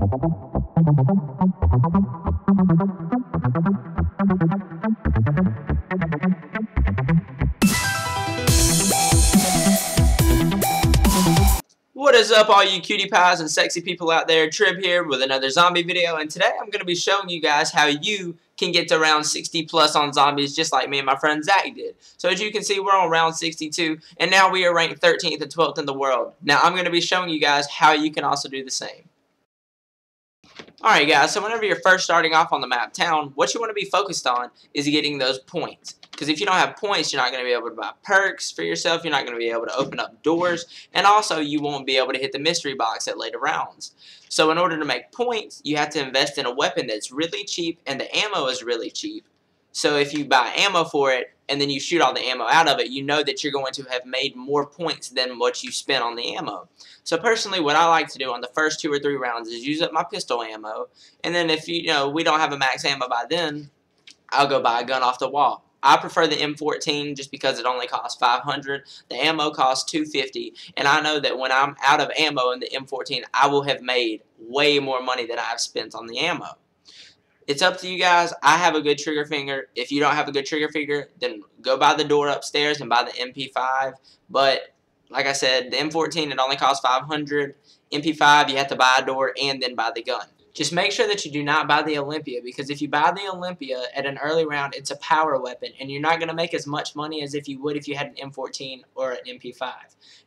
What is up, all you cutie pies and sexy people out there? Trib here with another zombie video, and today I'm going to be showing you guys how you can get to round 60 plus on zombies just like me and my friend Zach did. So as you can see, we're on round 62, and now we are ranked 13th and 12th in the world. Now I'm going to be showing you guys how you can also do the same. Alright guys, so whenever you're first starting off on the map town, what you want to be focused on is getting those points. Because if you don't have points, you're not going to be able to buy perks for yourself, you're not going to be able to open up doors, and also you won't be able to hit the mystery box at later rounds. So in order to make points, you have to invest in a weapon that's really cheap, and the ammo is really cheap. So if you buy ammo for it, and then you shoot all the ammo out of it, you know that you're going to have made more points than what you spent on the ammo. So personally, what I like to do on the first 2 or 3 rounds is use up my pistol ammo, and then if we don't have a max ammo by then, I'll go buy a gun off the wall. I prefer the M14 just because it only costs $500. The ammo costs $250, and I know that when I'm out of ammo in the M14, I will have made way more money than I have spent on the ammo. It's up to you guys. I have a good trigger finger. If you don't have a good trigger finger, then go buy the door upstairs and buy the MP5. But like I said, the M14, it only costs $500. MP5, you have to buy a door and then buy the gun. Just make sure that you do not buy the Olympia, because if you buy the Olympia at an early round, it's a power weapon, and you're not going to make as much money as if you would if you had an M14 or an MP5.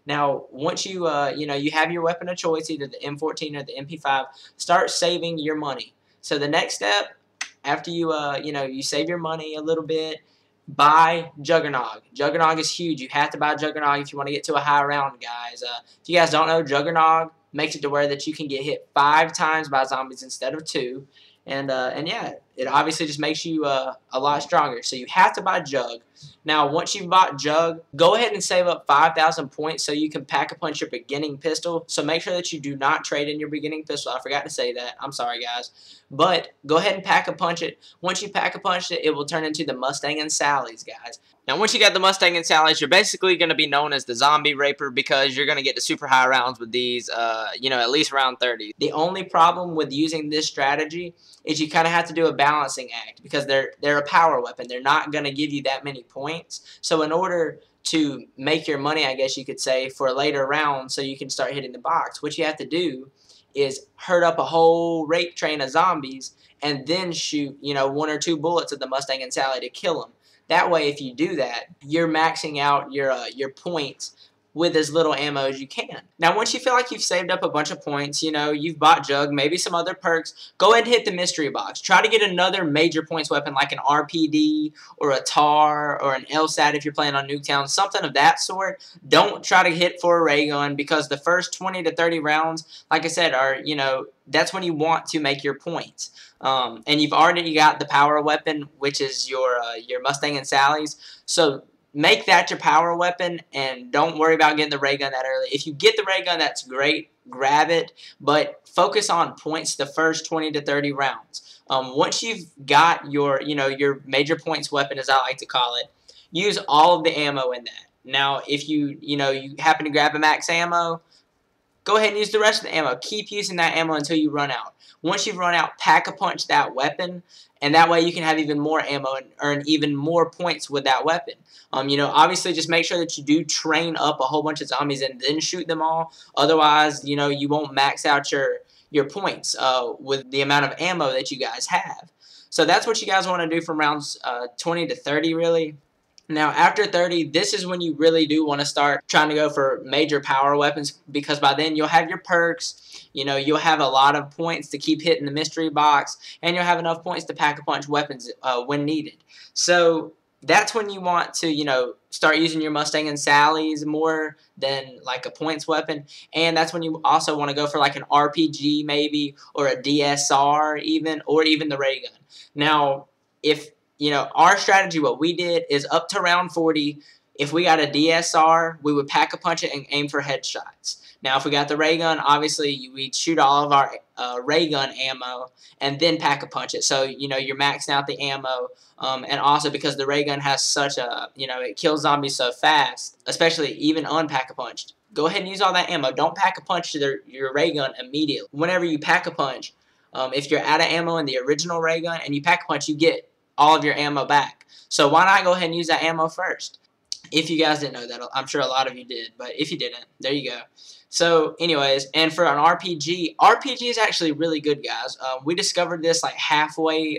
Now, once you you have your weapon of choice, either the M14 or the MP5, start saving your money. So the next step, after you save your money a little bit, buy Juggernog. Juggernog is huge. You have to buy Juggernog if you want to get to a high round, guys. If you guys don't know, Juggernog makes it to where that you can get hit 5 times by zombies instead of 2. And yeah, it obviously just makes you a lot stronger. So you have to buy Jug. Now, once you've bought Jug, go ahead and save up 5,000 points so you can pack-a-punch your beginning pistol. So make sure that you do not trade in your beginning pistol. I forgot to say that. I'm sorry, guys. But go ahead and pack-a-punch it. Once you pack-a-punch it, it will turn into the Mustang and Sally's, guys. Now, once you got the Mustang and Sally's, you're basically going to be known as the Zombie Raper, because you're going to get the super high rounds with these, at least round 30. The only problem with using this strategy is you kind of have to do a balancing act, because they're a power weapon. They're not going to give you that many points. So in order to make your money, I guess you could say, for a later round so you can start hitting the box, what you have to do is herd up a whole rape train of zombies and then shoot, 1 or 2 bullets at the Mustang and Sally to kill them. That way, if you do that, you're maxing out your points with as little ammo as you can. Now, once you feel like you've saved up a bunch of points, you've bought Jug, maybe some other perks, go ahead and hit the mystery box. Try to get another major points weapon like an RPD or a TAR or an LSAT if you're playing on Nuketown, something of that sort. Don't try to hit for a ray gun, because the first 20 to 30 rounds, like I said, are, that's when you want to make your points. And you've already got the power weapon, which is your Mustang and Sally's. So make that your power weapon, and don't worry about getting the ray gun that early. If you get the ray gun, that's great. Grab it, but focus on points the first 20 to 30 rounds. Once you've got your major points weapon, as I like to call it, use all of the ammo in that. Now, if you happen to grab a max ammo, go ahead and use the rest of the ammo. Keep using that ammo until you run out. Once you've run out, pack-a-punch that weapon, and that way you can have even more ammo and earn even more points with that weapon. Obviously just make sure that you do train up a whole bunch of zombies and then shoot them all. Otherwise, you won't max out your points with the amount of ammo that you guys have. So that's what you guys want to do from rounds 20 to 30, really. Now, after 30, this is when you really do want to start trying to go for major power weapons, because by then you'll have your perks, you'll have a lot of points to keep hitting the mystery box, and you'll have enough points to pack-a-punch weapons when needed. So that's when you want to, start using your Mustang and Sally's more than like a points weapon, and that's when you also want to go for like an RPG maybe, or a DSR even, or even the ray gun. Now, if our strategy, what we did is up to round 40, if we got a DSR, we would pack-a-punch it and aim for headshots. Now, if we got the ray gun, obviously we'd shoot all of our ray gun ammo and then pack-a-punch it. So, you're maxing out the ammo. And also because the ray gun has such a, it kills zombies so fast, especially even unpack-a-punched. go ahead and use all that ammo. Don't pack a punch to your ray gun immediately. Whenever you pack a punch, if you're out of ammo in the original ray gun and you pack a punch, you get all of your ammo back. So why not go ahead and use that ammo first? If you guys didn't know that, I'm sure a lot of you did, but if you didn't, there you go. So anyways, and for an RPG is actually really good, guys. We discovered this like halfway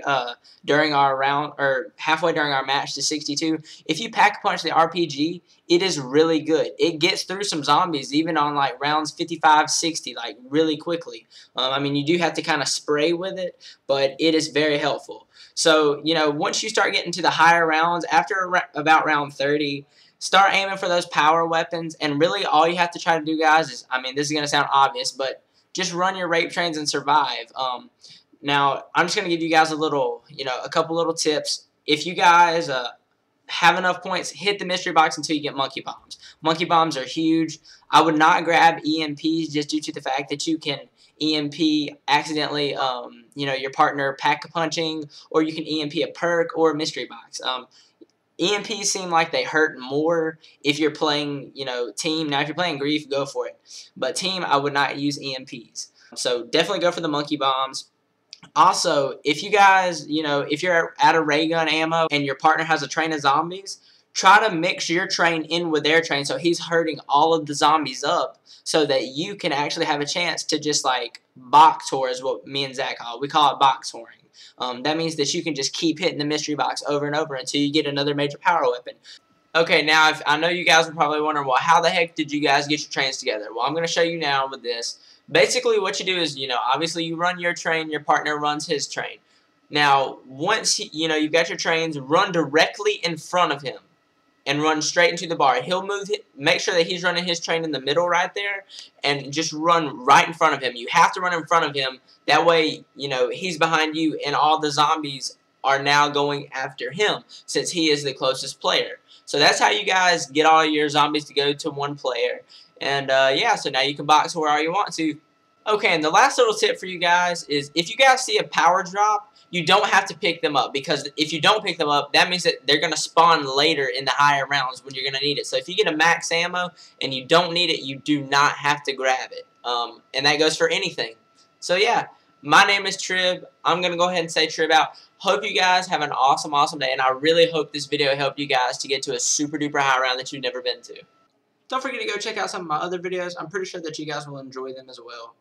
during our round, or halfway during our match to 62. If you pack a punch the RPG, it is really good. It gets through some zombies even on like rounds 55, 60, like really quickly. I mean, you do have to kind of spray with it, but it is very helpful. So, you know, once you start getting to the higher rounds, after about round 30, start aiming for those power weapons, and really all you have to try to do, guys, is, I mean, this is going to sound obvious, but just run your rape trains and survive. Now, I'm just going to give you guys a little, you know, a couple little tips. If you guys have enough points, hit the mystery box until you get monkey bombs. Monkey bombs are huge. I would not grab EMPs just due to the fact that you can EMP accidentally, you know, your partner pack-a-punching, or you can EMP a perk or a mystery box. EMPs seem like they hurt more if you're playing, you know, team. Now, if you're playing Grief, go for it. But team, I would not use EMPs. So definitely go for the monkey bombs. Also, if you guys, you know, if you're out of ray gun ammo and your partner has a train of zombies, try to mix your train in with their train so he's hurting all of the zombies up so that you can actually have a chance to just like box tour is what me and Zach call it. We call it box touring. That means that you can just keep hitting the mystery box over and over until you get another major power weapon. Okay, now I know you guys are probably wondering, well, how the heck did you guys get your trains together? Well, I'm going to show you now with this. Basically, what you do is, you know, obviously you run your train, your partner runs his train. Now, once, you know, you've got your trains, run directly in front of him and run straight into the bar. He'll move, make sure that he's running his train in the middle right there, and just run right in front of him. You have to run in front of him. That way, you know, he's behind you, and all the zombies are now going after him since he is the closest player. So that's how you guys get all your zombies to go to one player. And yeah, so now you can box where all you want to. Okay, and the last little tip for you guys is if you guys see a power drop, you don't have to pick them up, because if you don't pick them up, that means that they're going to spawn later in the higher rounds when you're going to need it. So if you get a max ammo and you don't need it, you do not have to grab it. And that goes for anything. So yeah, my name is Trib. I'm going to go ahead and say Trib out. Hope you guys have an awesome, awesome day, and I really hope this video helped you guys to get to a super duper high round that you've never been to. Don't forget to go check out some of my other videos. I'm pretty sure that you guys will enjoy them as well.